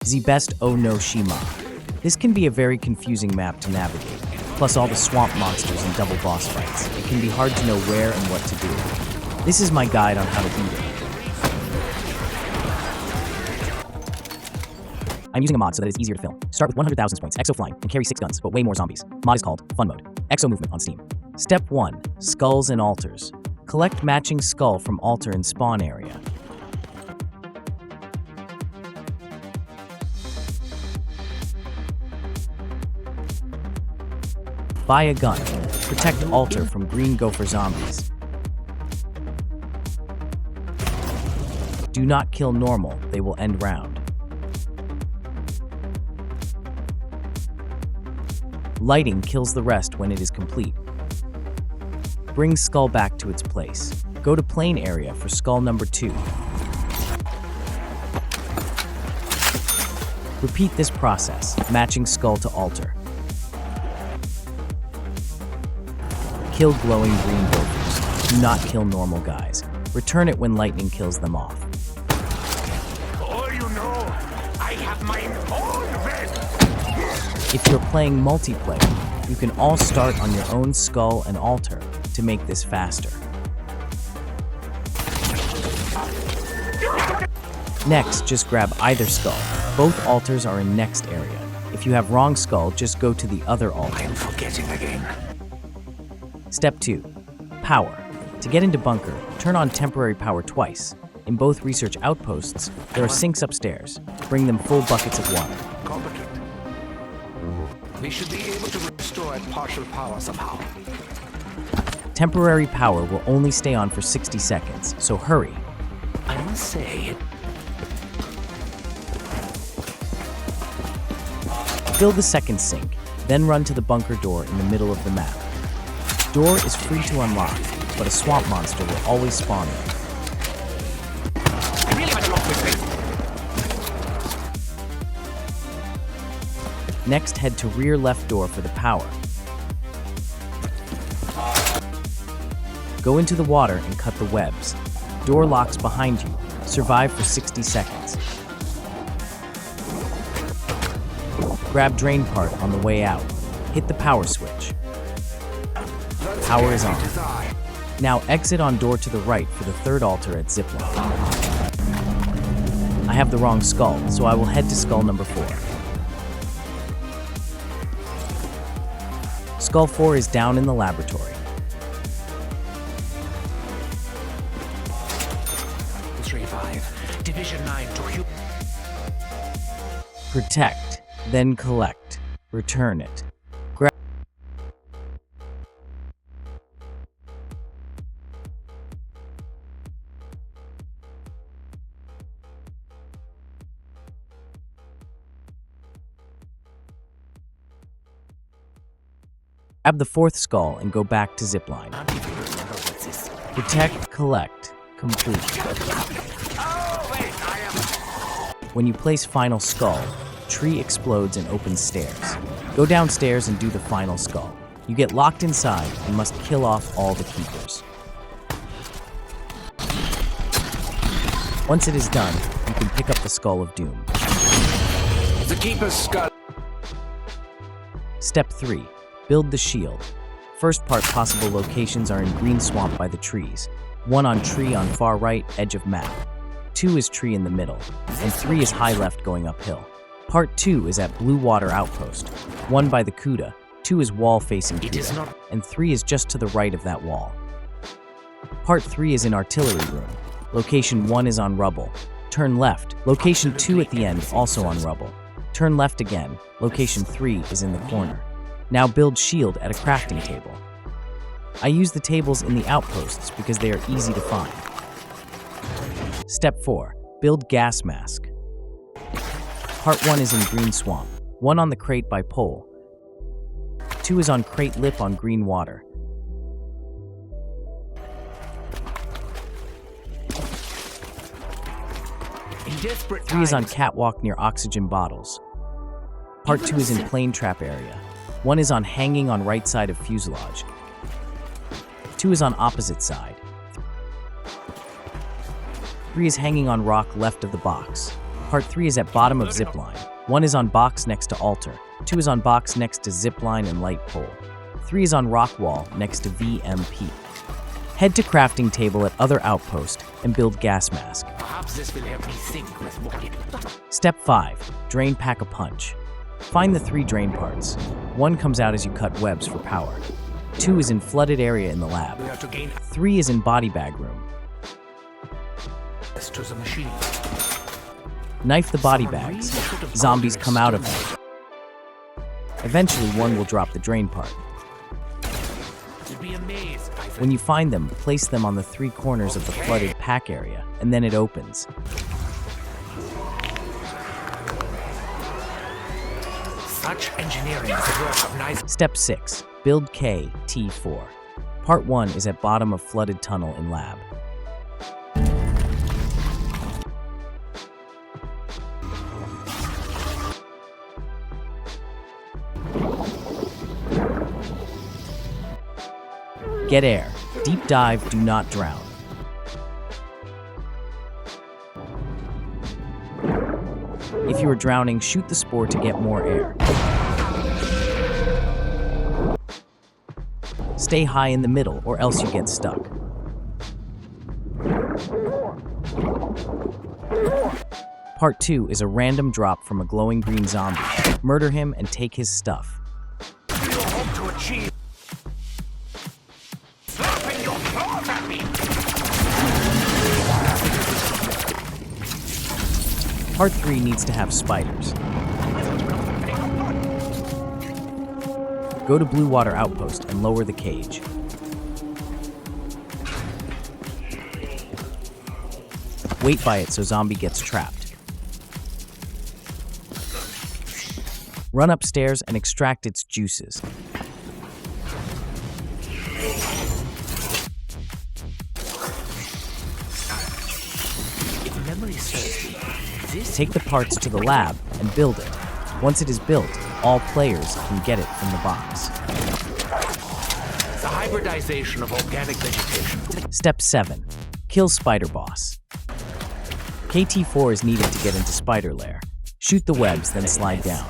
Zebesto no Shima. This can be a very confusing map to navigate, plus all the swamp monsters and double boss fights. It can be hard to know where and what to do. This is my guide on how to beat it. I'm using a mod so that it's easier to film. Start with 100,000 points, exo flying, and carry 6 guns, but way more zombies. Mod is called Fun Mode. Exo movement on Steam. Step 1. Skulls and altars. Collect matching skull from altar and spawn area. Buy a gun. Protect altar from green gopher zombies. Do not kill normal, they will end round. Lighting kills the rest when it is complete. Bring skull back to its place. Go to plane area for skull number 2. Repeat this process, matching skull to altar. Kill glowing green gophers. Do not kill normal guys. Return it when lightning kills them off. All you know, I have my own bed. If you're playing multiplayer, you can all start on your own skull and altar to make this faster. Next, just grab either skull. Both altars are in next area. If you have wrong skull, just go to the other altar. I'm forgetting again. Step 2. Power. To get into bunker, turn on temporary power twice. In both research outposts, there are sinks upstairs. Bring them full buckets of water. Complicated. We should be able to restore partial power somehow. Temporary power will only stay on for 60 seconds, so hurry. I must say, Fill the second sink, then run to the bunker door in the middle of the map. Door is free to unlock, but a swamp monster will always spawn there. I really went along with this. Next, head to rear left door for the power. Go into the water and cut the webs. Door locks behind you. Survive for 60 seconds. Grab drain part on the way out. Hit the power switch. Power is on. Now exit on door to the right for the third altar at Zipline. I have the wrong skull, so I will head to skull number 4. Skull 4 is down in the laboratory. Division 9 to Protect, then collect. Return it. Grab the 4th skull and go back to Zipline. Protect, collect, complete. When you place final skull, tree explodes and opens stairs. Go downstairs and do the final skull. You get locked inside and must kill off all the keepers. Once it is done, you can pick up the Skull of Doom. the keeper's skull. Step 3. Build the shield. First part possible locations are in green swamp by the trees. 1 on tree on far right edge of map. 2 is tree in the middle. And 3 is high left going uphill. Part 2 is at blue water outpost. 1 by the Kuda. 2 is wall facing Kuda. And 3 is just to the right of that wall. Part 3 is in artillery room. Location 1 is on rubble. Turn left. Location 2 at the end also on rubble. Turn left again. Location 3 is in the corner. Now build shield at a crafting table. I use the tables in the outposts because they are easy to find. Step 4. Build gas mask. Part 1 is in green swamp. 1 on the crate by pole. 2 is on crate lip on green water. 3 is on catwalk near oxygen bottles. Part 2 is in plane trap area. 1 is on hanging on right side of fuselage. 2 is on opposite side. 3 is hanging on rock left of the box. Part 3 is at bottom of Zipline. 1 is on box next to altar. 2 is on box next to Zipline and light pole. 3 is on rock wall next to VMP. Head to crafting table at other outpost and build gas mask. Perhaps this will help me think with more. Step 5. Drain Pack-a-Punch. Find the 3 drain parts. 1 comes out as you cut webs for power. 2 is in flooded area in the lab. We have to gain 3 is in body bag room. access to the machine. Knife the body bags. Zombies come out of them. Eventually, one will drop the drain part. You'd be amazed by the When you find them, place them on the 3 corners of the flooded pack area, and then it opens. such engineering is a work of nice. Step 6. Build KT4. Part 1 is at bottom of flooded tunnel in lab. Get air. Deep dive, do not drown. If you are drowning, shoot the spore to get more air. Stay high in the middle, or else you get stuck. Part 2 is a random drop from a glowing green zombie. Murder him and take his stuff. You hope to achieve. Slapping your claws at me. Part 3 needs to have spiders. Go to Blue Water Outpost and lower the cage. Wait by it so zombie gets trapped. Run upstairs and extract its juices. If memory serves me, this Take the parts to the lab and build it. Once it is built, all players can get it from the box. the hybridization of organic vegetation. Step 7. Kill Spider Boss. KT4 is needed to get into Spider Lair. Shoot the webs, then slide down.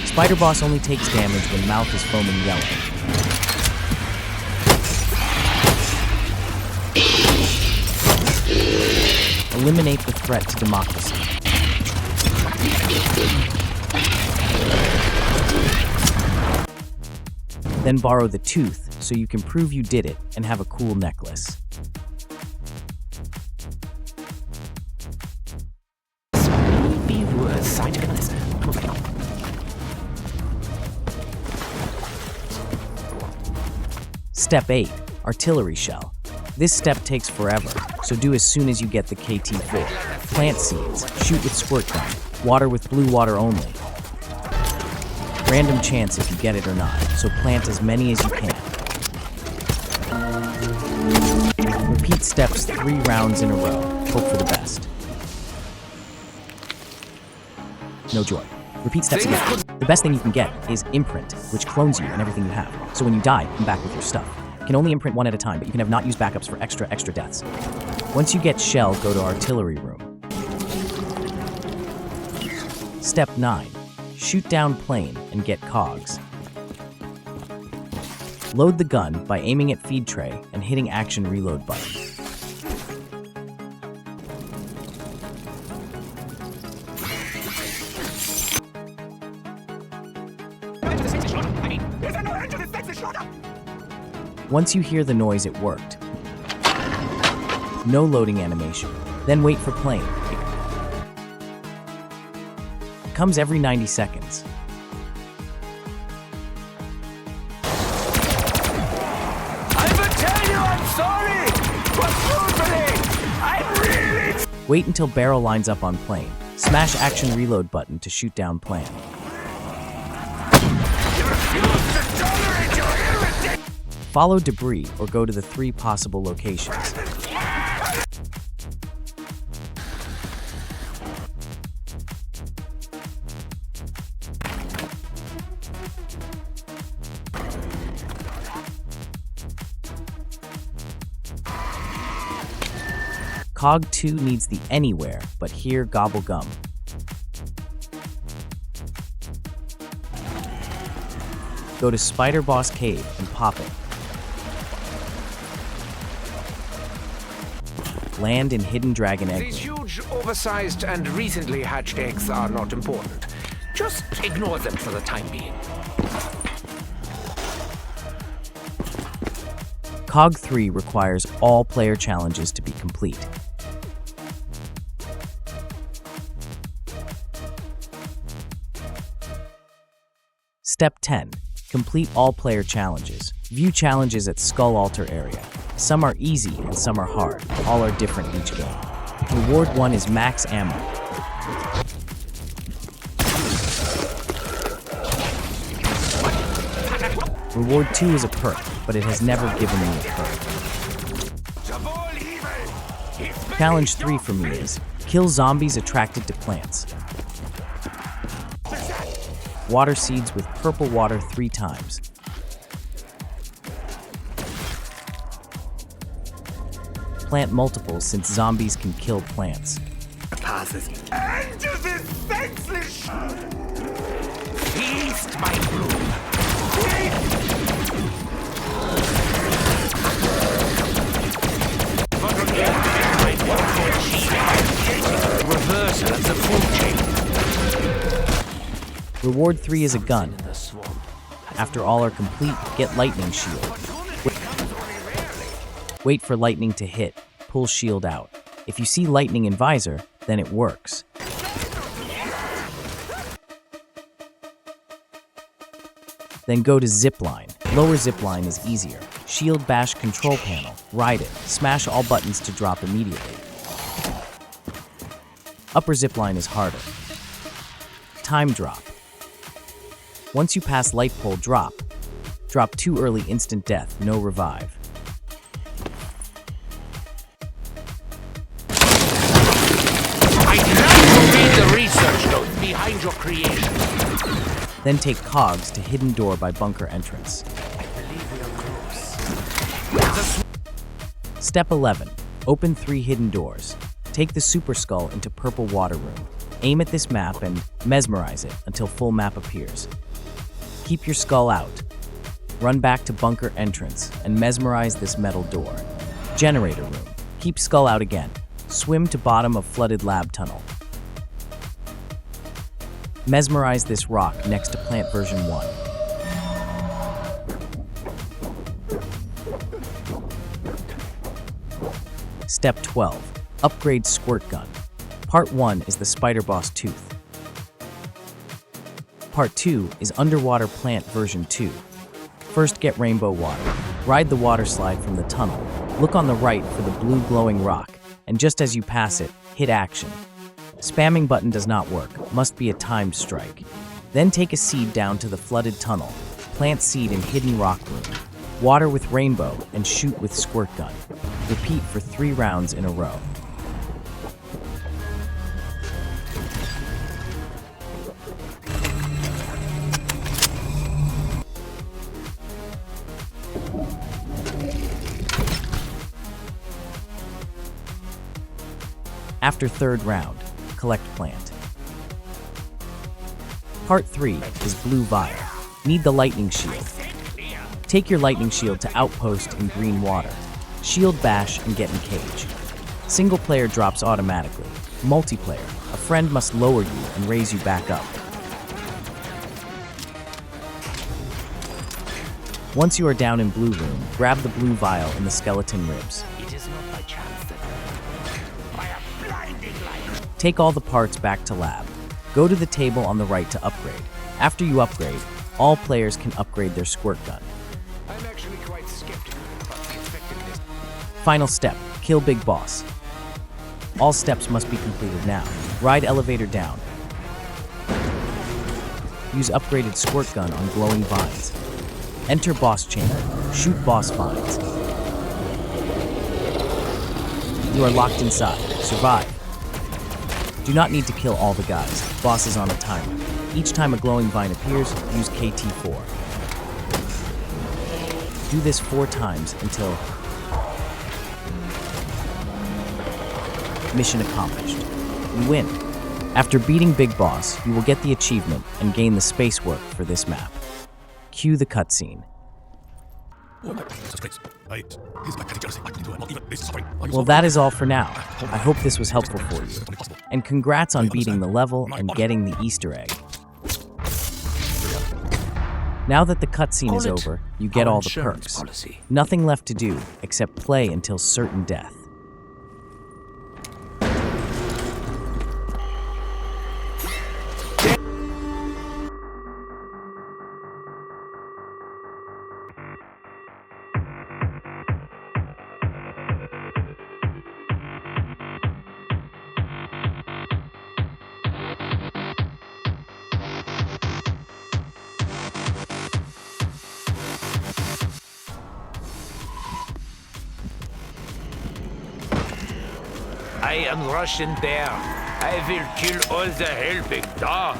Spider Boss only takes damage when mouth is foaming yellow. Eliminate the threat to democracy. Then borrow the tooth so you can prove you did it and have a cool necklace. Be worth sight of this. Step 8. Artillery Shell. This step takes forever, so do as soon as you get the KT4. Plant seeds. Shoot with squirt gun. Water with blue water only. Random chance if you get it or not, so plant as many as you can. Repeat steps 3 rounds in a row. Hope for the best. No joy. Repeat steps again. The best thing you can get is Imprint, which clones you and everything you have. So when you die, come back with your stuff. You can only imprint 1 at a time, but you can have not used backups for extra deaths. Once you get Shell, go to Artillery Room. Step 9. Shoot down plane and get Cogs. Load the gun by aiming at feed tray and hitting action reload button. Once you hear the noise, it worked. No loading animation. Then wait for plane. It comes every 90 seconds. I will tell you I'm sorry, but truthfully, I'm really. Wait until barrel lines up on plane. Smash action reload button to shoot down plane. Follow debris or go to the 3 possible locations. Cog 2 needs the anywhere, but here gobble gum. Go to Spider Boss Cave and pop it. Land in Hidden Dragon Egg. These huge, oversized, and recently hatched eggs are not important. Just ignore them for the time being. Cog 3 requires all player challenges to be complete. Step 10. Complete all player challenges. View challenges at Skull Altar area. Some are easy and some are hard. All are different each game. Reward 1 is max ammo. Reward 2 is a perk, but it has never given me a perk. Challenge 3 for me is kill zombies attracted to plants. Water seeds with purple water 3 times. Plant multiples since zombies can kill plants. Passes into this senseless feast, my broom. Reversal of the full chain. Reward 3 is a gun. After all are complete, get lightning shield. Wait for lightning to hit. Pull shield out. If you see lightning in visor, then it works. Then go to Zipline. Lower Zipline is easier. Shield bash control panel. Ride it. Smash all buttons to drop immediately. Upper Zipline is harder. Time drop. Once you pass light pole, drop. Drop too early, instant death, no revive. The research notes behind your creation. Then take Cogs to Hidden Door by bunker entrance. I believe we are close. Step 11. Open 3 hidden doors. Take the Super Skull into Purple Water Room. Aim at this map and mesmerize it until full map appears. Keep your skull out. Run back to bunker entrance and mesmerize this metal door. Generator room. Keep skull out again. Swim to bottom of flooded lab tunnel. Mesmerize this rock next to plant version 1. Step 12. Upgrade squirt gun. Part 1 is the Spider Boss Tooth. Part 2 is Underwater Plant version 2. First get rainbow water. Ride the water slide from the tunnel. Look on the right for the blue glowing rock, and just as you pass it, hit action. Spamming button does not work, must be a timed strike. Then take a seed down to the flooded tunnel. Plant seed in hidden rock room. Water with rainbow and shoot with squirt gun. Repeat for 3 rounds in a row. After 3rd round, collect plant. Part 3 is Blue Vial. Need the lightning shield. Take your lightning shield to outpost in green water. Shield bash and get in cage. Single player drops automatically. Multiplayer, a friend must lower you and raise you back up. Once you are down in blue room, grab the blue vial in the skeleton ribs. It is not by chance that by a blinding light. Take all the parts back to lab. Go to the table on the right to upgrade. After you upgrade, all players can upgrade their squirt gun. I'm actually quite skeptical about the effectiveness. Final step, kill Big Boss. All steps must be completed now. Ride elevator down. Use upgraded squirt gun on glowing vines. Enter boss chamber. Shoot boss vines. You are locked inside. Survive. Do not need to kill all the guys. Boss is on a timer. Each time a glowing vine appears, use KT4. Do this 4 times until Mission accomplished. You win. After beating Big Boss, you will get the achievement and gain the space work for this map. Cue the cutscene. Well, that is all for now. I hope this was helpful for you. And congrats on beating the level and getting the Easter egg. Now that the cutscene is over, you get all the perks. Nothing left to do except play until certain death. I am Russian bear. I will kill all the helping dog.